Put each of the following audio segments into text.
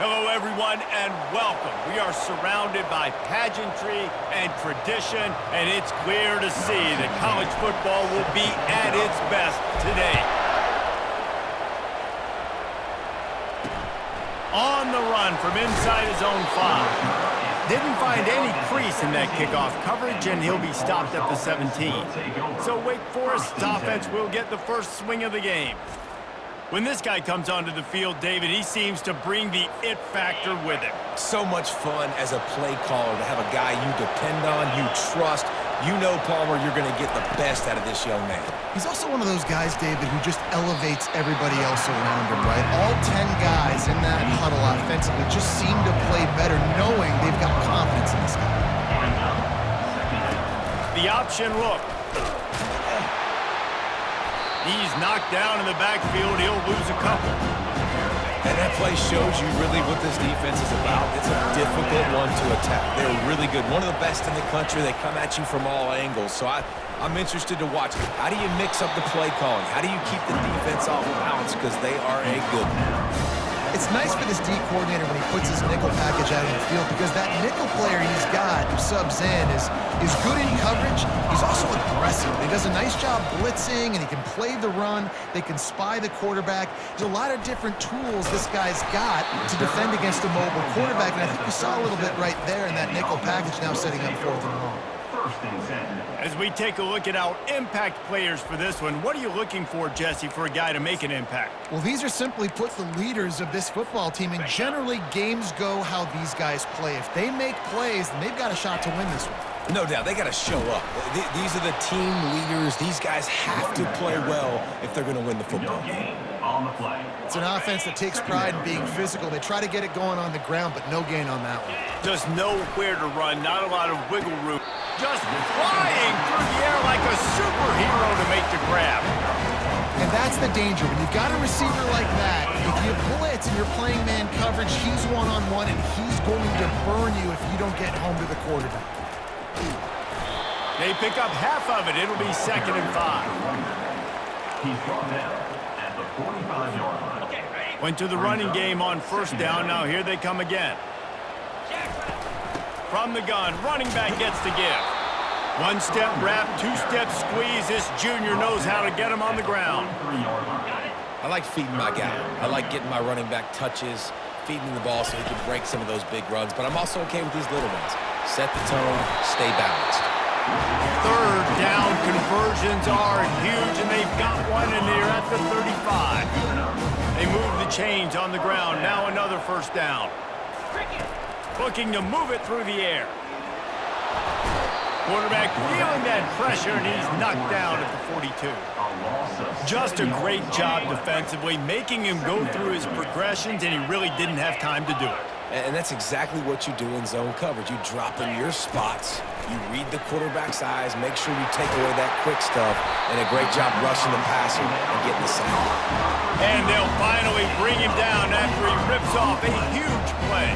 Hello, everyone, and welcome. We are surrounded by pageantry and tradition, and it's clear to see that college football will be at its best today. On the run from inside his own 5. Didn't find any crease in that kickoff coverage, and he'll be stopped at the 17. So Wake Forest's offense will get the first swing of the game. When this guy comes onto the field, David, he seems to bring the it factor with him. So much fun as a play caller to have a guy you depend on, you trust. You know, Palmer, you're going to get the best out of this young man. He's also one of those guys, David, who just elevates everybody else around him, right? All 10 guys in that huddle offensively just seem to play better knowing they've got confidence in this guy. The option look. He's knocked down in the backfield. He'll lose a couple. And that play shows you really what this defense is about. It's a difficult one to attack. They're really good. One of the best in the country. They come at you from all angles. So I'm interested to watch. How do you mix up the play calling? How do you keep the defense off balance? Because they are a good one. It's nice for this D coordinator when he puts his nickel package out in the field because that nickel player he's got who subs in is good in coverage. He's also aggressive. He does a nice job blitzing, and he can play the run. They can spy the quarterback. There's a lot of different tools this guy's got to defend against a mobile quarterback, and I think we saw a little bit right there in that nickel package now setting up 4th and long. As we take a look at our impact players for this one, what are you looking for, Jesse, for a guy to make an impact? Well, these are simply put the leaders of this football team, and generally games go how these guys play. If they make plays, then they've got a shot to win this one. No doubt. They got to show up. These are the team leaders. These guys have to play well if they're going to win the football game. It's an offense that takes pride in being physical. They try to get it going on the ground, but no gain on that one. Just nowhere to run, not a lot of wiggle room. Just flying through the air like a superhero to make the grab. And that's the danger. When you've got a receiver like that, if you blitz and you're playing man coverage, he's one-on-one, and he's going to burn you if you don't get home to the quarterback. They pick up half of it. It'll be 2nd and 5. He's brought down at the 45-yard line. Went to the running game on 1st down. Now here they come again. From the gun, running back gets to give. 1-step wrap, 2-step squeeze. This junior knows how to get him on the ground. I like feeding my guy. I like getting my running back touches, feeding the ball so he can break some of those big runs. But I'm also okay with these little ones. Set the tone, stay balanced. 3rd down conversions are huge, and they've got one, and they're at the 35. They move the chains on the ground. Now another 1st down. Looking to move it through the air. Quarterback feeling that pressure, and he's knocked down at the 42. Just a great job defensively, making him go through his progressions, and he really didn't have time to do it. And that's exactly what you do in zone coverage. You drop in your spots, you read the quarterback's eyes, make sure you take away that quick stuff, and a great job rushing the passer and getting the sack. And they'll finally bring him down after he rips off a huge play.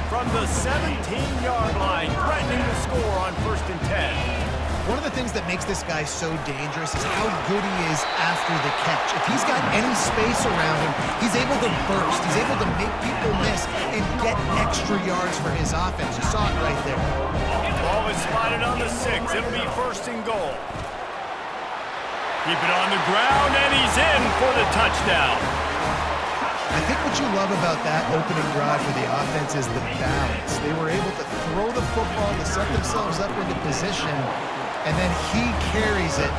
From the 17-yard line, threatening to score on 1st and 10. One of the things that makes this guy so dangerous is how good he is after the catch. If he's got any space around him, he's able to burst. He's able to make people miss and get extra yards for his offense. You saw it right there. Ball is spotted on the 6. It'll be 1st and goal. Keep it on the ground, and he's in for the touchdown. I think what you love about that opening drive for the offense is the balance. They were able to throw the football to set themselves up into position, and then he carries it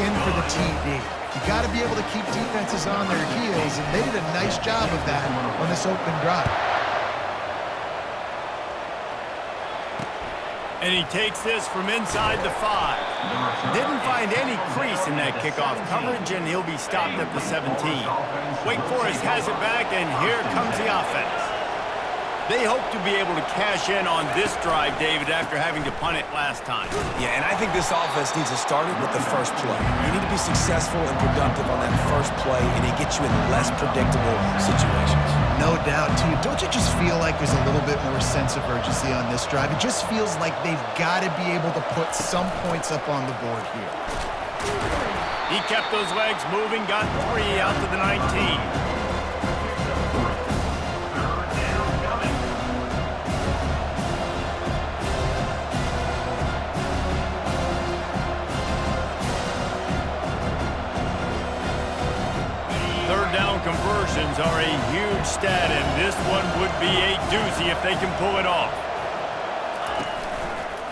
in for the TD. You got to be able to keep defenses on their heels, and they did a nice job of that on this opening drive. And he takes this from inside the 5. Didn't find any crease in that kickoff coverage, and he'll be stopped at the 17. Wake Forest has it back, and here comes the offense. They hope to be able to cash in on this drive, David, after having to punt it last time. Yeah, and I think this offense needs to start it with the first play. You need to be successful and productive on that first play, and it gets you in less predictable situations. No doubt, too. Don't you just feel like there's a little bit more sense of urgency on this drive? It just feels like they've got to be able to put some points up on the board here. He kept those legs moving, got 3 out to the 19. conversions are a huge stat, and this one would be a doozy if they can pull it off.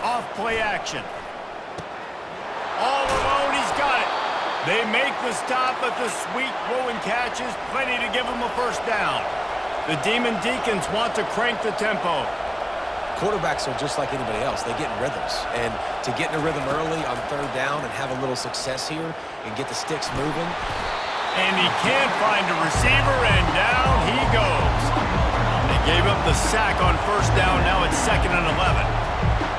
Off play action. All alone, he's got it. They make the stop, but the sweet throw and catch is plenty to give them a first down. The Demon Deacons want to crank the tempo. Quarterbacks are just like anybody else. They get in rhythms. And to get in a rhythm early on third down and have a little success here and get the sticks moving. And he can't find a receiver, and down he goes. They gave up the sack on first down. Now it's 2nd and 11.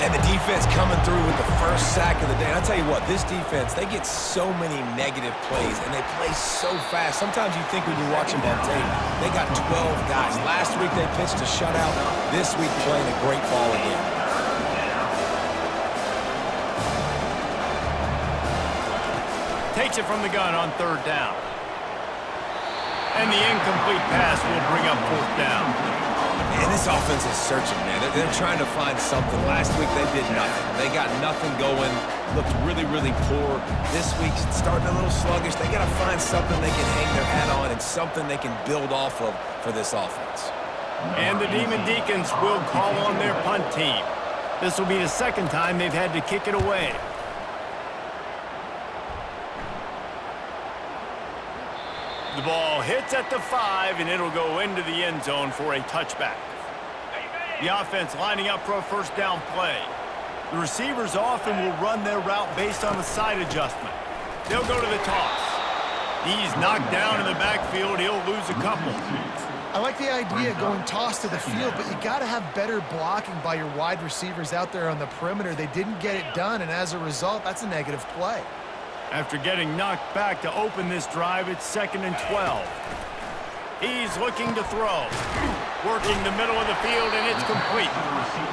And the defense coming through with the first sack of the day. And I'll tell you what, this defense, they get so many negative plays, and they play so fast. Sometimes you think when you watch them on tape, they got 12 guys. Last week they pitched a shutout. This week playing a great ball again. Takes it from the gun on third down. And the incomplete pass will bring up 4th down. And this offense is searching, man. They're trying to find something. Last week, they did nothing. They got nothing going, looked really, really poor. This week, starting a little sluggish. They got to find something they can hang their hat on and something they can build off of for this offense. And the Demon Deacons will call on their punt team. This will be the 2nd time they've had to kick it away. The ball hits at the 5, and it'll go into the end zone for a touchback. The offense lining up for a first down play. The receivers often will run their route based on a side adjustment. They'll go to the toss. He's knocked down in the backfield. He'll lose a couple. I like the idea of going toss to the field, but you got to have better blocking by your wide receivers out there on the perimeter. They didn't get it done, and as a result, that's a negative play. After getting knocked back to open this drive, it's 2nd and 12. He's looking to throw. Working the middle of the field, and it's complete.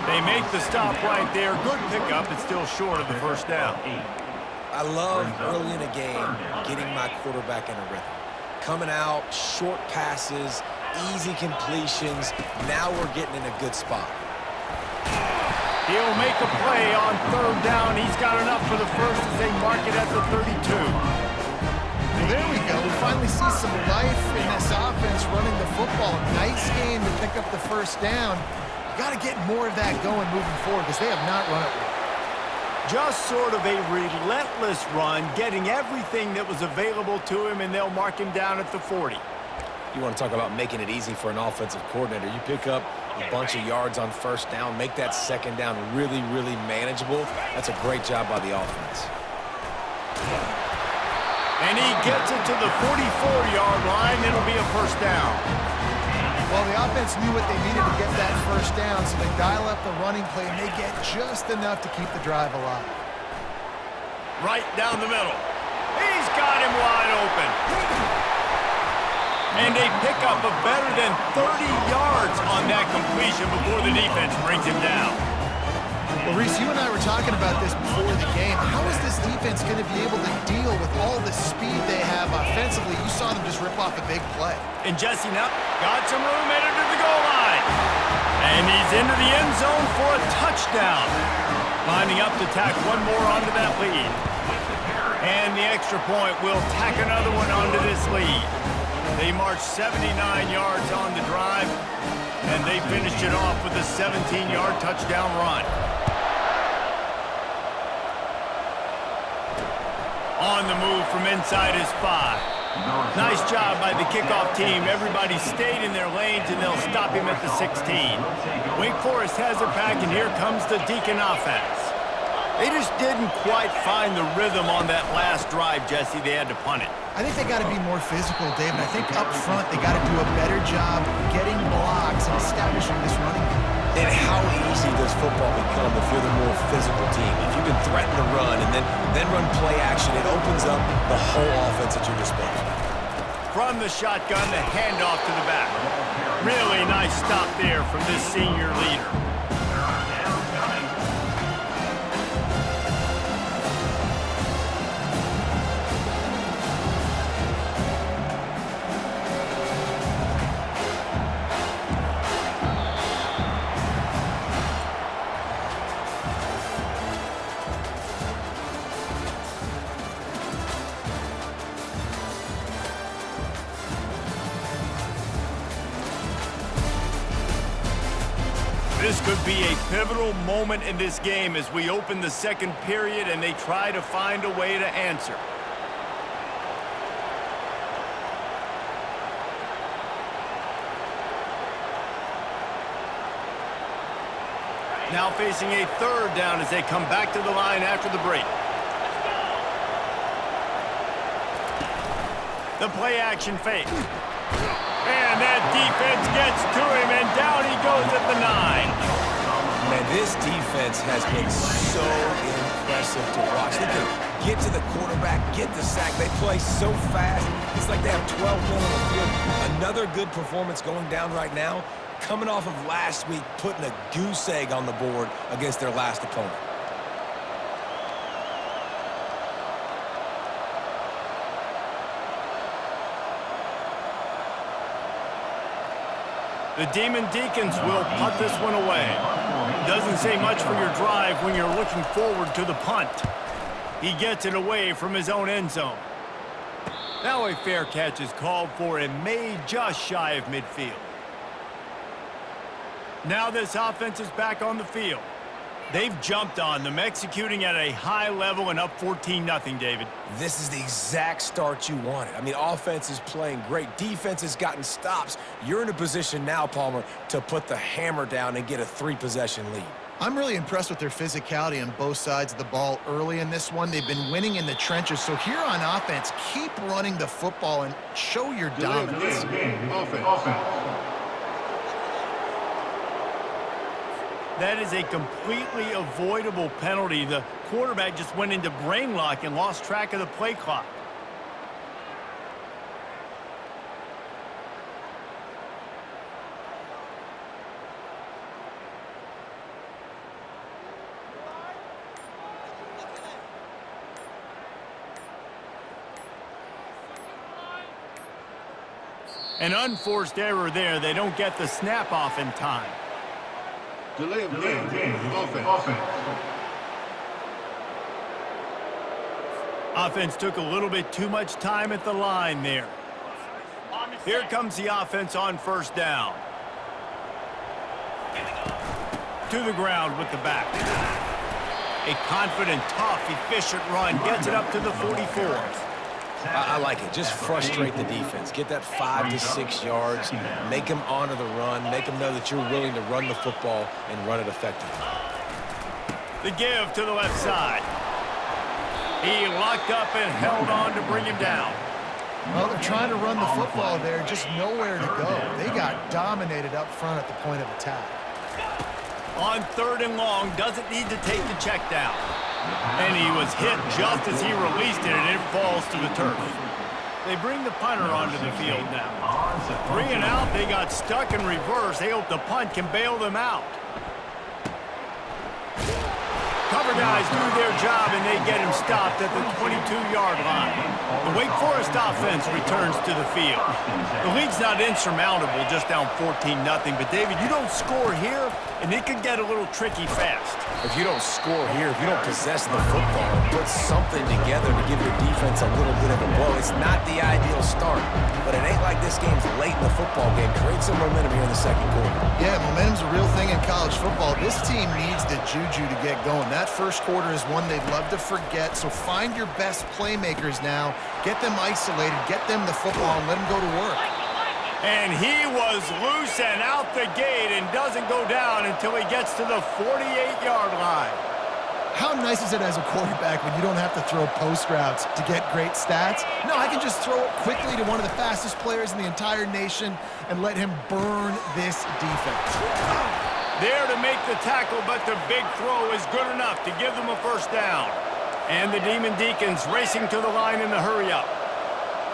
They make the stop right there. Good pickup. It's still short of the first down. I love early in a game getting my quarterback in a rhythm. Coming out, short passes, easy completions. Now we're getting in a good spot. He'll make a play on third down. He's got enough for the first as they mark it at the 32. Well, there we go. We finally see some life in this offense running the football. Nice game to pick up the first down. You got to get more of that going moving forward because they have not run it well. Just sort of a relentless run, getting everything that was available to him, and they'll mark him down at the 40. You want to talk about making it easy for an offensive coordinator. You pick up a bunch of yards on first down, make that second down really, really manageable. That's a great job by the offense. And he gets it to the 44-yard line. It'll be a first down. Well, the offense knew what they needed to get that first down, so they dial up the running play, and they get just enough to keep the drive alive. Right down the middle. He's got him wide open. And a pickup of better than 30 yards on that completion before the defense brings him down. Well, Reese, you and I were talking about this before the game. How is this defense going to be able to deal with all the speed they have offensively? You saw them just rip off a big play. And Jesse now got some room headed to the goal line. And he's into the end zone for a touchdown. Lining up to tack one more onto that lead. And the extra point will tack another one onto this lead. They marched 79 yards on the drive, and they finished it off with a 17-yard touchdown run. On the move from inside his 5. Nice job by the kickoff team. Everybody stayed in their lanes, and they'll stop him at the 16. Wake Forest has it back, and here comes the Deacon offense. They just didn't quite find the rhythm on that last drive, Jesse. They had to punt it. I think they got to be more physical, David. I think up front they got to do a better job getting blocks and establishing this running game. And how easy does football become if you're the more physical team? If you can threaten to run and then run play action, it opens up the whole offense at your disposal. From the shotgun, the handoff to the back. Really nice stop there from this senior leader. This could be a pivotal moment in this game as we open the second period and they try to find a way to answer. Now facing a third down as they come back to the line after the break. The play action fake. And that defense gets to him, and down he goes at the 9. Man, this defense has been so impressive to watch. They can get to the quarterback, get the sack. They play so fast. It's like they have 12 men on the field. Another good performance going down right now, coming off of last week, putting a goose egg on the board against their last opponent. The Demon Deacons will punt this one away. Doesn't say much for your drive when you're looking forward to the punt. He gets it away from his own end zone. Now a fair catch is called for and made just shy of midfield. Now this offense is back on the field. They've jumped on them, executing at a high level and up 14-0, David. This is the exact start you wanted. I mean, offense is playing great. Defense has gotten stops. You're in a position now, Palmer, to put the hammer down and get a 3-possession lead. I'm really impressed with their physicality on both sides of the ball early in this one. They've been winning in the trenches. So here on offense, keep running the football and show your dominance. Offense. That is a completely avoidable penalty. The quarterback just went into brain lock and lost track of the play clock. An unforced error there. They don't get the snap off in time. Delay of game. Offense. Offense took a little bit too much time at the line there. Here comes the offense on first down. To the ground with the back. A confident, tough, efficient run gets it up to the 44. I like it. Just frustrate the defense. Get that 5 to 6 yards. Make them honor the run. Make them know that you're willing to run the football and run it effectively. The give to the left side. He locked up and held on to bring him down. Well, they're trying to run the football there, just nowhere to go. They got dominated up front at the point of attack. On 3rd and long, doesn't need to take the check down. And he was hit just as he released it, and it falls to the turf. They bring the punter onto the field now. 3 and out, they got stuck in reverse. They hope the punt can bail them out. Cover guys do their job, and they get him stopped at the 22-yard line. The Wake Forest offense returns to the field. The lead's not insurmountable, just down 14-0. But, David, you don't score here, and it could get a little tricky fast. If you don't score here, if you don't possess the football and put something together to give your defense a little bit of a blow, it's not the ideal start. But it ain't like this game's late in the football game. Create some momentum here in the second quarter. Yeah, momentum's a real thing in college football. This team needs the juju to get going. That first quarter is one they'd love to forget, so find your best playmakers now. Get them isolated, get them the football, and let them go to work. And he was loose and out the gate and doesn't go down until he gets to the 48-yard line. How nice is it as a quarterback when you don't have to throw post routes to get great stats? No, I can just throw it quickly to one of the fastest players in the entire nation and let him burn this defense. There to make the tackle, but the big throw is good enough to give them a first down. And the Demon Deacons racing to the line in the hurry-up.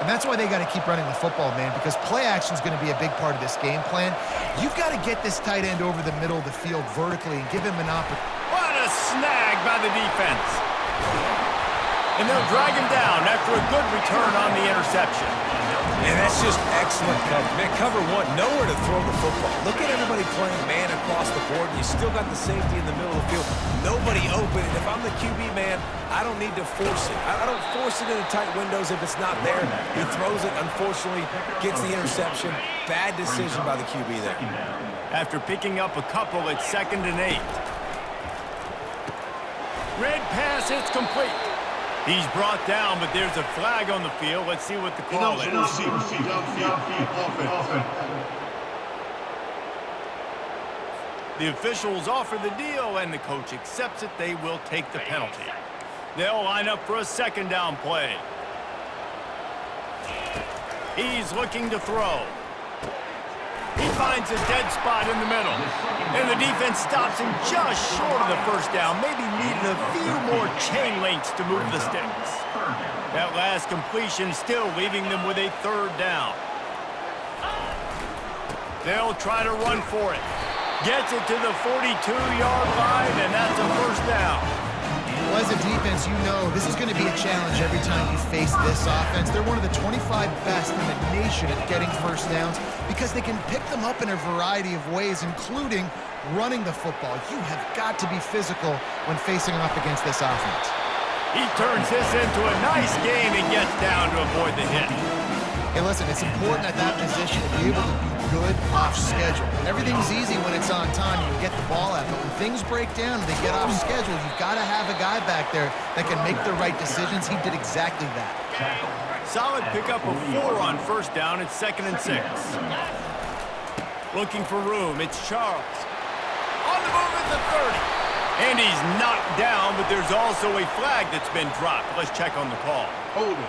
And that's why they got to keep running the football, man, because play action is going to be a big part of this game plan. You've got to get this tight end over the middle of the field vertically and give him an opportunity. What a snag by the defense. And they'll drag him down after a good return on the interception. And that's just excellent coverage. Man, cover one, nowhere to throw the football. Look at everybody playing man across the board, and you still got the safety in the middle of the field. Nobody open, and if I'm the QB, man, I don't need to force it. I don't force it into tight windows if it's not there. He throws it, unfortunately, gets the interception. Bad decision by the QB there. After picking up a couple, it's 2nd and 8. Red pass, it's complete. He's brought down, but there's a flag on the field. Let's see what the call is. The officials offer the deal, and the coach accepts it. They will take the penalty. They'll line up for a 2nd down play. He's looking to throw. He finds a dead spot in the middle. And the defense stops him just short of the 1st down. Maybe needed a few more chain links to move the sticks. That last completion still leaving them with a 3rd down. They'll try to run for it. Gets it to the 42-yard line, and that's a 1st down. Well, as a defense, you know this is going to be a challenge every time you face this offense. They're one of the 25 best in the nation at getting 1st downs because they can pick them up in a variety of ways, including running the football. You have got to be physical when facing off against this offense. He turns this into a nice game and gets down to avoid the hit. Hey, listen, it's important at that position to be able to be good off schedule. Everything's easy when it's on time. You can get the ball out. But when things break down and they get off schedule, you've got to have a guy back there that can make the right decisions. He did exactly that. Solid pickup of 4 on 1st down. It's 2nd and 6. Looking for room. It's Charles. On the move at the 30. And he's knocked down, but there's also a flag that's been dropped. Let's check on the call. Hold it.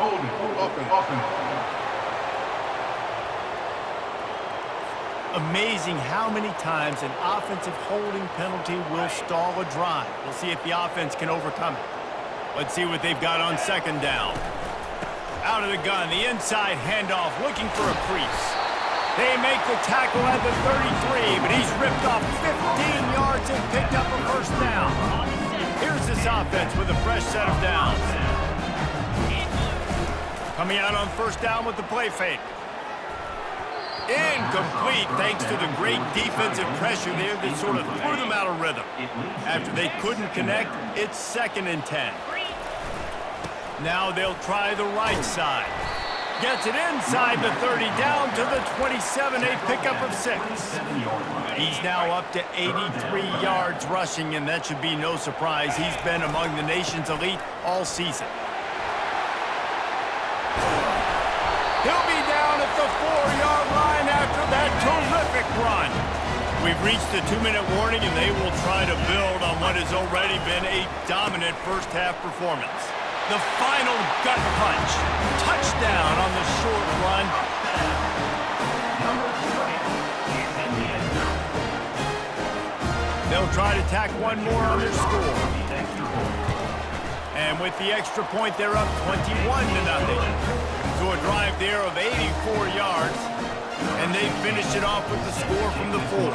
Amazing how many times an offensive holding penalty will stall a drive. We'll see if the offense can overcome it. Let's see what they've got on 2nd down. Out of the gun, the inside handoff, looking for a crease. They make the tackle at the 33, but he's ripped off 15 yards and picked up a 1st down. Here's this offense with a fresh set of downs. Coming out on 1st down with the play fake. Incomplete thanks to the great defensive pressure there that sort of threw them out of rhythm. After they couldn't connect, it's 2nd and 10. Now they'll try the right side. Gets it inside the 30, down to the 27, a pickup of 6. He's now up to 83 yards rushing, and that should be no surprise. He's been among the nation's elite all season. He'll be down at the 4-yard line after that terrific run. We've reached the 2-minute warning, and they will try to build on what has already been a dominant 1st half performance. The final gut punch. Touchdown on the short run. They'll try to tack one more on their score. And with the extra point, they're up 21-0. To a drive there of 84 yards, and they finish it off with the score from the 4.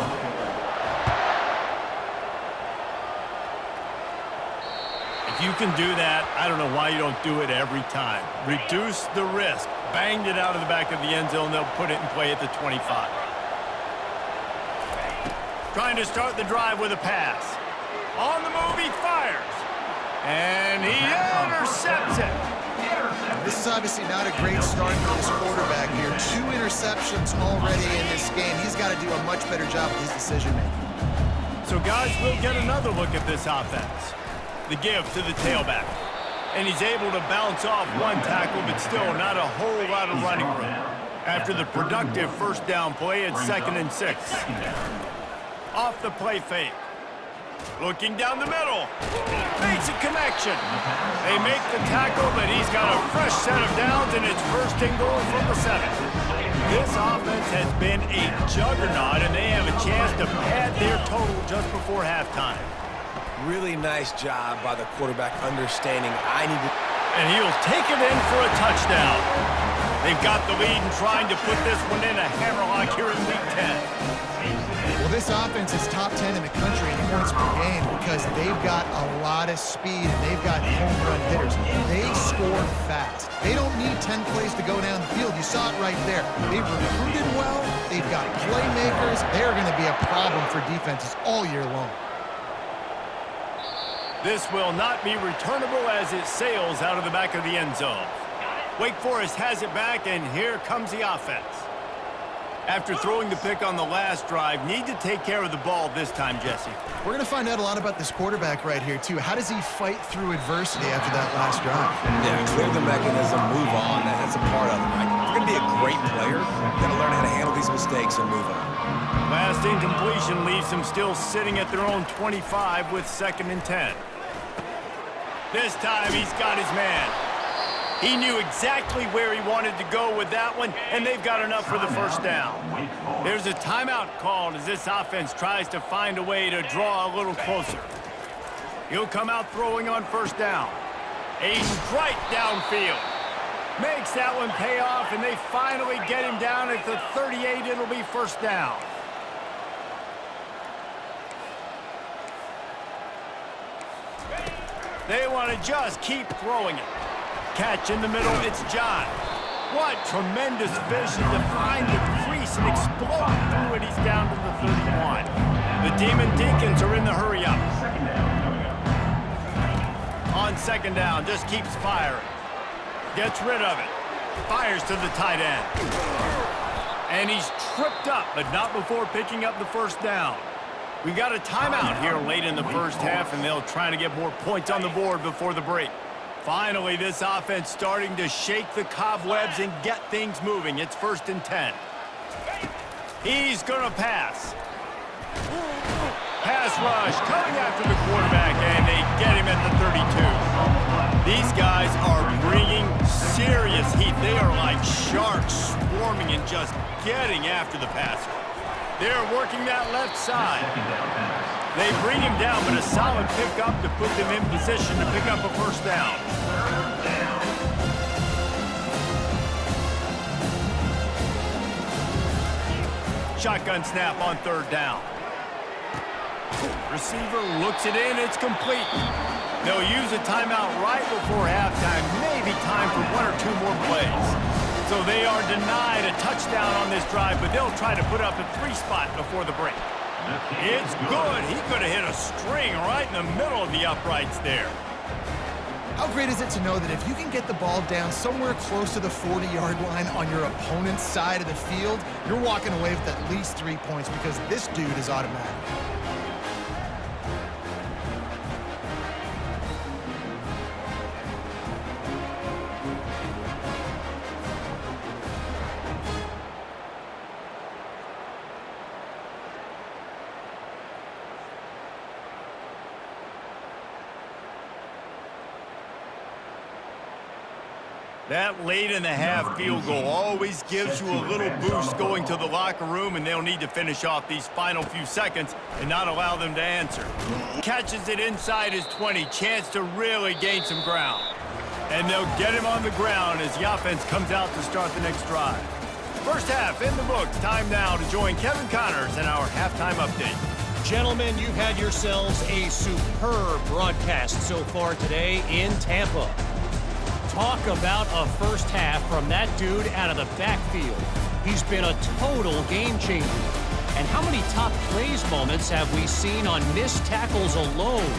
If you can do that, I don't know why you don't do it every time. Reduce the risk. Banged it out of the back of the end zone. They'll put it in play at the 25. Trying to start the drive with a pass. On the move, he fires. And he intercepts it. This is obviously not a great start for this quarterback here. 2 interceptions already in this game. He's got to do a much better job with his decision-making. So, guys, we'll get another look at this offense. The give to the tailback. And he's able to bounce off one tackle, but still not a whole lot of running room. After the productive 1st down play, it's 2nd and 6. Off the play fake. Looking down the middle. Makes a connection. They make the tackle, but he's got a fresh set of downs, and it's 1st and goal from the 7. This offense has been a juggernaut, and they have a chance to pad their total just before halftime. Really nice job by the quarterback understanding I need to... And he'll take it in for a touchdown. They've got the lead and trying to put this one in a hammerlock here in Week 10. Well, this offense is top 10 in the country in points per game because they've got a lot of speed and they've got home run hitters. They score fast. They don't need 10 plays to go down the field. You saw it right there. They've recruited well. They've got playmakers. They're going to be a problem for defenses all year long. This will not be returnable as it sails out of the back of the end zone. Wake Forest has it back, and here comes the offense. After throwing the pick on the last drive, need to take care of the ball this time, Jesse. We're going to find out a lot about this quarterback right here, too. How does he fight through adversity after that last drive? Yeah, clear the mechanism, move on. That's a part of it, right? If you're going to be a great player, you've got to learn how to handle these mistakes and move on. Last incompletion leaves them still sitting at their own 25 with 2nd and 10. This time he's got his man. He knew exactly where he wanted to go with that one, and they've got enough for the first down. There's a timeout called as this offense tries to find a way to draw a little closer. He'll come out throwing on first down. Aims right downfield. Makes that one pay off, and they finally get him down at the 38. It'll be first down. They want to just keep throwing it. Catch in the middle, it's John. What tremendous vision to find the crease and explode through it. He's down to the 31. The Demon Deacons are in the hurry-up. On 2nd down, just keeps firing. Gets rid of it. Fires to the tight end. And he's tripped up, but not before picking up the first down. We got a timeout here late in the first half, and they'll try to get more points on the board before the break. Finally, this offense starting to shake the cobwebs and get things moving. It's 1st and 10. He's going to pass. Pass rush coming after the quarterback, and they get him at the 32. These guys are bringing serious heat. They are like sharks swarming and just getting after the passer. They're working that left side. They bring him down, but a solid pickup to put them in position to pick up a first down. Shotgun snap on 3rd down. Receiver looks it in, it's complete. They'll use a timeout right before halftime, maybe time for 1 or 2 more plays. So they are denied a touchdown on this drive, but they'll try to put up a 3 spot before the break. It's good. He could have hit a string right in the middle of the uprights there. How great is it to know that if you can get the ball down somewhere close to the 40-yard line on your opponent's side of the field, you're walking away with at least 3 points because this dude is automatic. That late in the half field goal always gives you a little boost going to the locker room, and they'll need to finish off these final few seconds and not allow them to answer. Catches it inside his 20, chance to really gain some ground. And they'll get him on the ground as the offense comes out to start the next drive. First half in the books. Time now to join Kevin Connors in our halftime update. Gentlemen, you've had yourselves a superb broadcast so far today in Tampa. Talk about a first half from that dude out of the backfield. He's been a total game changer. And how many top plays moments have we seen on missed tackles alone?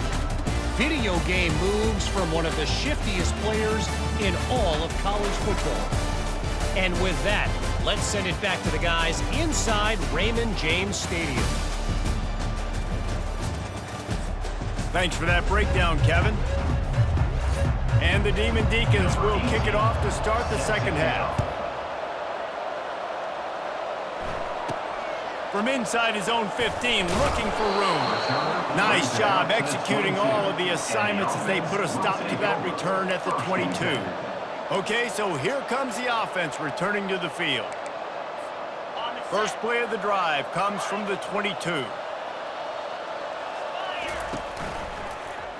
Video game moves from one of the shiftiest players in all of college football. And with that, let's send it back to the guys inside Raymond James Stadium. Thanks for that breakdown, Kevin. And the Demon Deacons will kick it off to start the second half. From inside his own 15, looking for room. Nice job executing all of the assignments as they put a stop to that return at the 22. Okay, so here comes the offense returning to the field. First play of the drive comes from the 22.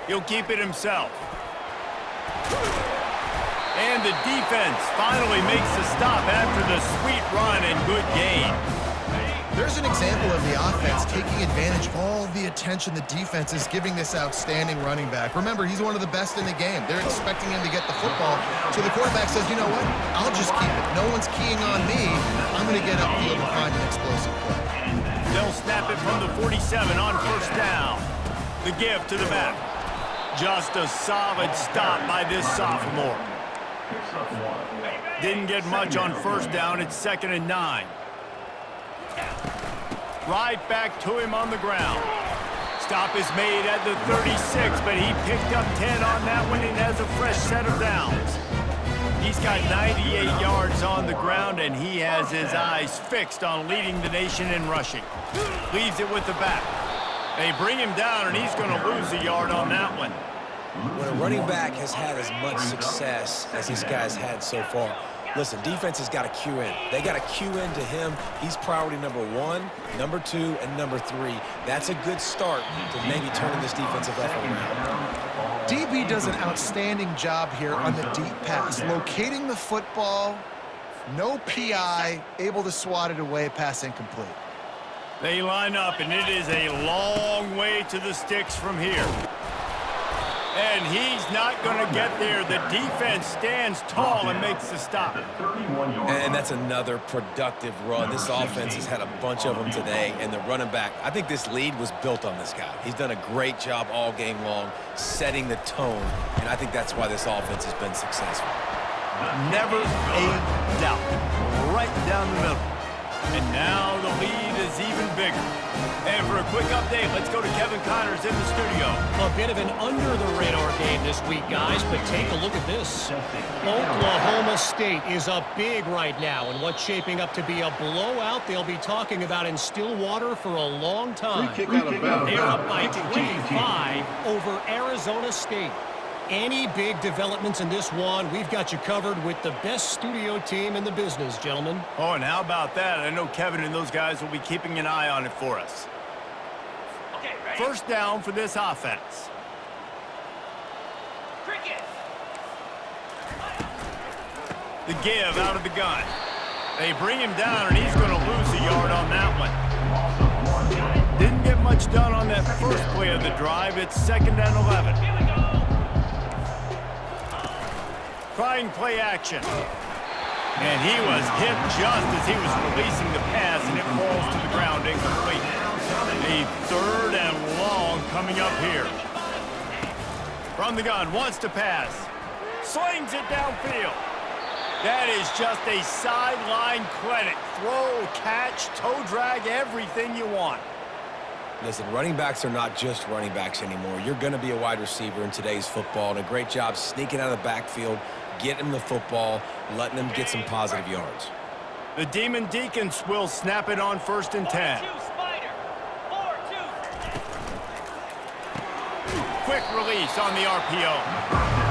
He'll keep it himself. And the defense finally makes the stop after the sweet run and good gain. There's an example of the offense taking advantage of all the attention the defense is giving this outstanding running back. Remember, he's one of the best in the game. They're expecting him to get the football. So the quarterback says, you know what? I'll just keep it. No one's keying on me. I'm going to get upfield and find an explosive play. They'll snap it from the 47 on first down. The give to the back. Just a solid stop by this sophomore. Didn't get much on first down. It's 2nd and 9. Right back to him on the ground. Stop is made at the 36, but he picked up 10 on that one and has a fresh set of downs. He's got 98 yards on the ground, and he has his eyes fixed on leading the nation in rushing. Leaves it with the back. They bring him down, and he's going to lose a yard on that one. When a running back has had as much success as this guy's had so far, listen, defense has got to cue in. They got to cue in to him. He's priority number 1, number 2, and number 3. That's a good start to maybe turning this defensive effort around. DB does an outstanding job here on the deep pass, locating the football, no PI, able to swat it away, pass incomplete. They line up, and it is a long way to the sticks from here. And he's not going to get there. The defense stands tall and makes the stop. And that's another productive run. This offense has had a bunch of them today, and the running back, I think this lead was built on this guy. He's done a great job all game long, setting the tone, and I think that's why this offense has been successful. Never a doubt. Right down the middle. And now the lead is even bigger. And for a quick update, let's go to Kevin Connors in the studio. A bit of an under-the-radar game this week, guys, but take a look at this. Oklahoma State is up big right now in what's shaping up to be a blowout they'll be talking about in Stillwater for a long time. Free kick out of bounds. They're up by 25 over Arizona State. Any big developments in this one, we've got you covered with the best studio team in the business, gentlemen. Oh, and how about that? I know Kevin and those guys will be keeping an eye on it for us. Okay, ready? First down for this offense. Cricket. The give out of the gun. They bring him down, and he's going to lose a yard on that one. Didn't get much done on that first play of the drive. It's 2nd and 11. Here we go. Trying play action. And he was hit just as he was releasing the pass, and it falls to the ground incomplete. A 3rd and long coming up here. From the gun, wants to pass. Slings it downfield. That is just a sideline credit. Throw, catch, toe drag, everything you want. Listen, running backs are not just running backs anymore. You're going to be a wide receiver in today's football, and a great job sneaking out of the backfield, getting him the football, letting him get some positive yards. The Demon Deacons will snap it on 1st and 10. 4-2 Spider. 4-2. Quick release on the RPO.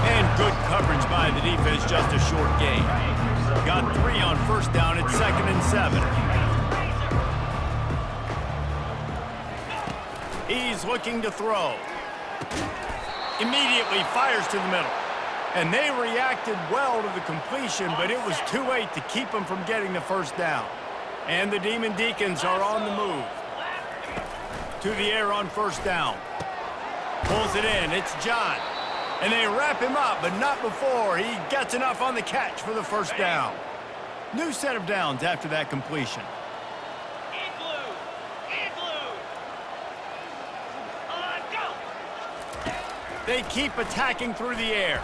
And good coverage by the defense, just a short gain. Got 3 on first down, it's 2nd and 7. He's looking to throw. Immediately fires to the middle. And they reacted well to the completion, but it was too late to keep them from getting the first down. And the Demon Deacons are on the move. To the air on first down. Pulls it in, it's John. And they wrap him up, but not before he gets enough on the catch for the first down. New set of downs after that completion. Igloo. Igloo. On, go. They keep attacking through the air.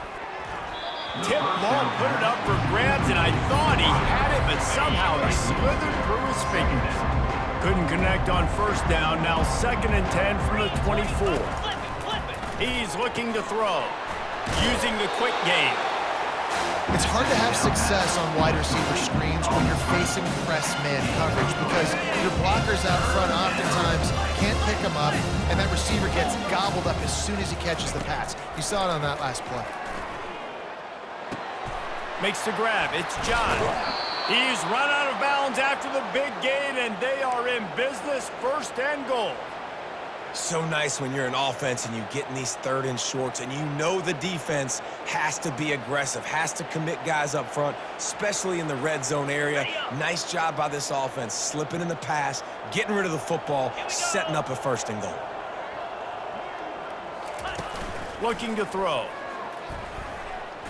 Tip ball, put it up for grabs, and I thought he had it, but somehow he slithered through his fingers. Couldn't connect on first down, now 2nd and 10 from the 24. He's looking to throw, using the quick game. It's hard to have success on wide receiver screens when you're facing press man coverage because your blockers out front oftentimes can't pick them up, and that receiver gets gobbled up as soon as he catches the pass. You saw it on that last play. Makes the grab, it's John. He's run out of bounds after the big gain, and they are in business, 1st and goal. So nice when you're an offense and you get in these 3rd and shorts, and you know the defense has to be aggressive, has to commit guys up front, especially in the red zone area. Nice job by this offense, slipping in the pass, getting rid of the football, setting up a 1st and goal. Looking to throw.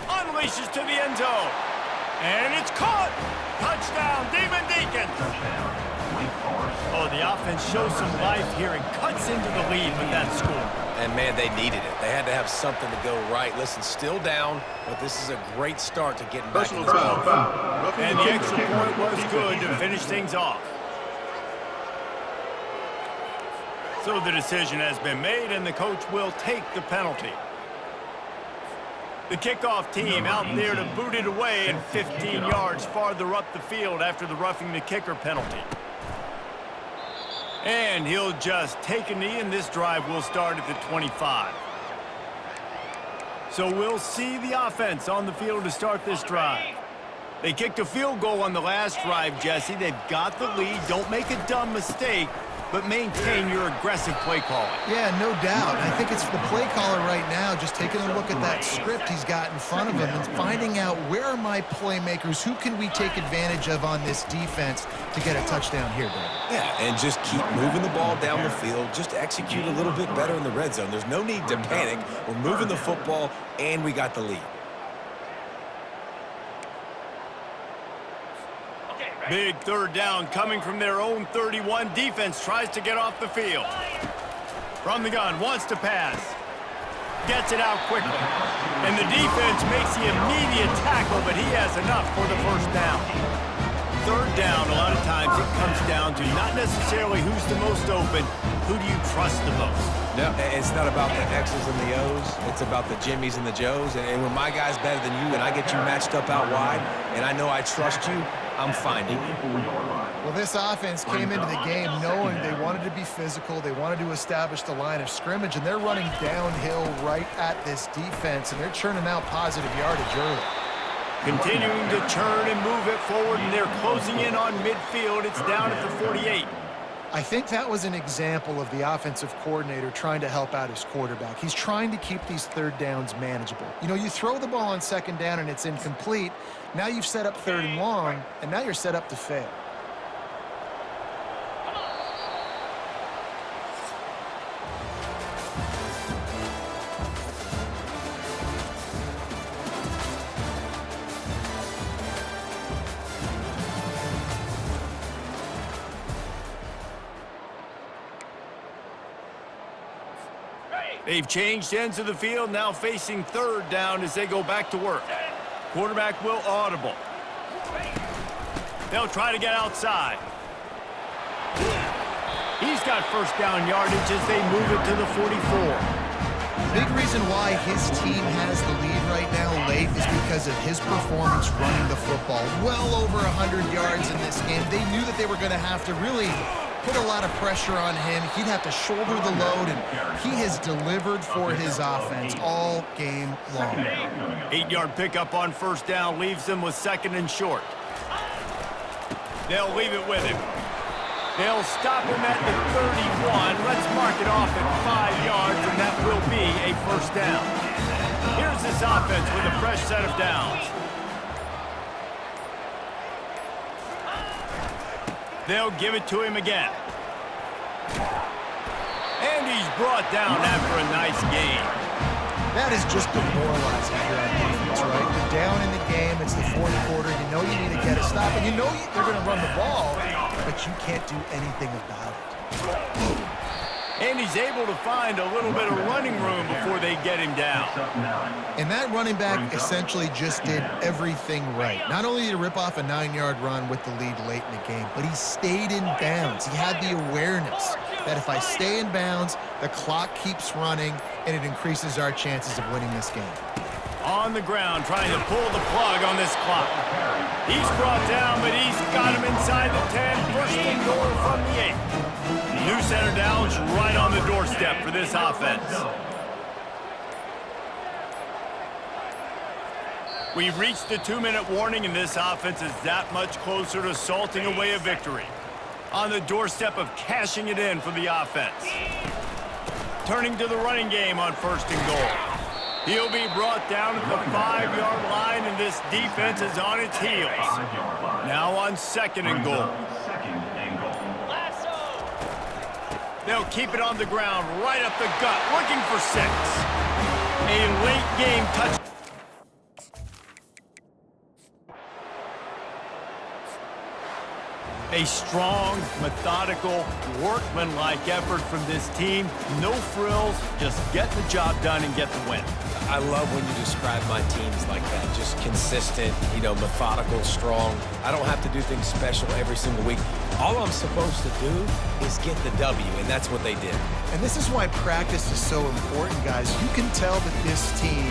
Unleashes to the end zone. And it's caught. Touchdown, Demon Deacons. Oh, the offense shows some life here and cuts into the lead with that score. And, man, they needed it. They had to have something to go right. Listen, still down, but this is a great start to getting back in Personal this foul. ball. And the extra point was good to finish things off. So the decision has been made, and the coach will take the penalty. The kickoff team out there to boot it away and 15 yards farther up the field after the roughing the kicker penalty. And he'll just take a knee, and this drive will start at the 25. So we'll see the offense on the field to start this drive. They kicked a field goal on the last drive, Jesse. They've got the lead. Don't make a dumb mistake, but maintain your aggressive play calling. Yeah, no doubt. I think it's the play caller right now just taking a look at that script he's got in front of him and finding out where are my playmakers, who can we take advantage of on this defense to get a touchdown here, David. Yeah, and just keep moving the ball down the field. Just execute a little bit better in the red zone. There's no need to panic. We're moving the football, and we got the lead. Big third down coming from their own 31. Defense tries to get off the field. From the gun, wants to pass. Gets it out quickly. And the defense makes the immediate tackle, but he has enough for the first down. Third down, a lot of times it comes down to not necessarily who's the most open, who do you trust the most? No, it's not about the X's and the O's. It's about the Jimmies and the Joes. And when my guy's better than you and I get you matched up out wide and I know I trust you, I'm finding you. Well, this offense came into the game knowing they wanted to be physical, they wanted to establish the line of scrimmage, and they're running downhill right at this defense, and they're churning out positive yardage early. Continuing to churn and move it forward, and they're closing in on midfield. It's down at the 48. I think that was an example of the offensive coordinator trying to help out his quarterback. He's trying to keep these third downs manageable. You know, you throw the ball on second down and it's incomplete. Now you've set up third and long, and now you're set up to fail. They've changed ends of the field, now facing third down as they go back to work. Quarterback will audible. They'll try to get outside. He's got first down yardage as they move it to the 44. Big reason why his team has the lead right now late is because of his performance running the football. Well over 100 yards in this game. They knew that they were going to have to really put a lot of pressure on him. He'd have to shoulder the load, and he has delivered for his offense all game long. 8-yard pickup on first down leaves them with second and short. They'll leave it with him. They'll stop him at the 31. Let's mark it off at 5 yards, and that will be a first down. Here's this offense with a fresh set of downs. They'll give it to him again. And he's brought down after a nice gain. That is just demoralizing here on defense, right? You're down in the game. It's the fourth quarter. You know you need to get a stop, and you know they're going to run the ball, but you can't do anything about it. And he's able to find a little bit of running room before they get him down. And that running back essentially just did everything right. Not only did he rip off a 9-yard run with the lead late in the game, but he stayed in bounds. He had the awareness that if I stay in bounds, the clock keeps running, and it increases our chances of winning this game. On the ground, trying to pull the plug on this clock. He's brought down, but he's got him inside the 10. First and goal from the 8. New center downs right on the doorstep for this offense. We've reached the 2-minute warning, and this offense is that much closer to salting away a victory. On the doorstep of cashing it in for the offense. Turning to the running game on first and goal. He'll be brought down at the 5-yard line, and this defense is on its heels. Now on second and goal. They'll keep it on the ground, right up the gut, looking for 6. A late game touch. A strong, methodical, workmanlike effort from this team. No frills, just get the job done and get the win. I love when you describe my teams like that. Just consistent, methodical, strong. I don't have to do things special every single week. All I'm supposed to do is get the W, and that's what they did. And this is why practice is so important, guys. You can tell that this team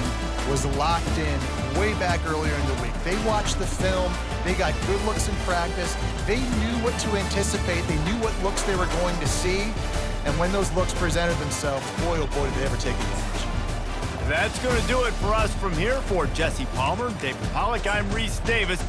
was locked in way back earlier in the week. They watched the film. They got good looks in practice. They knew what to anticipate. They knew what looks they were going to see. And when those looks presented themselves, boy, oh boy, did they ever take advantage. That's going to do it for us from here. For Jesse Palmer, David Pollack, I'm Reese Davis.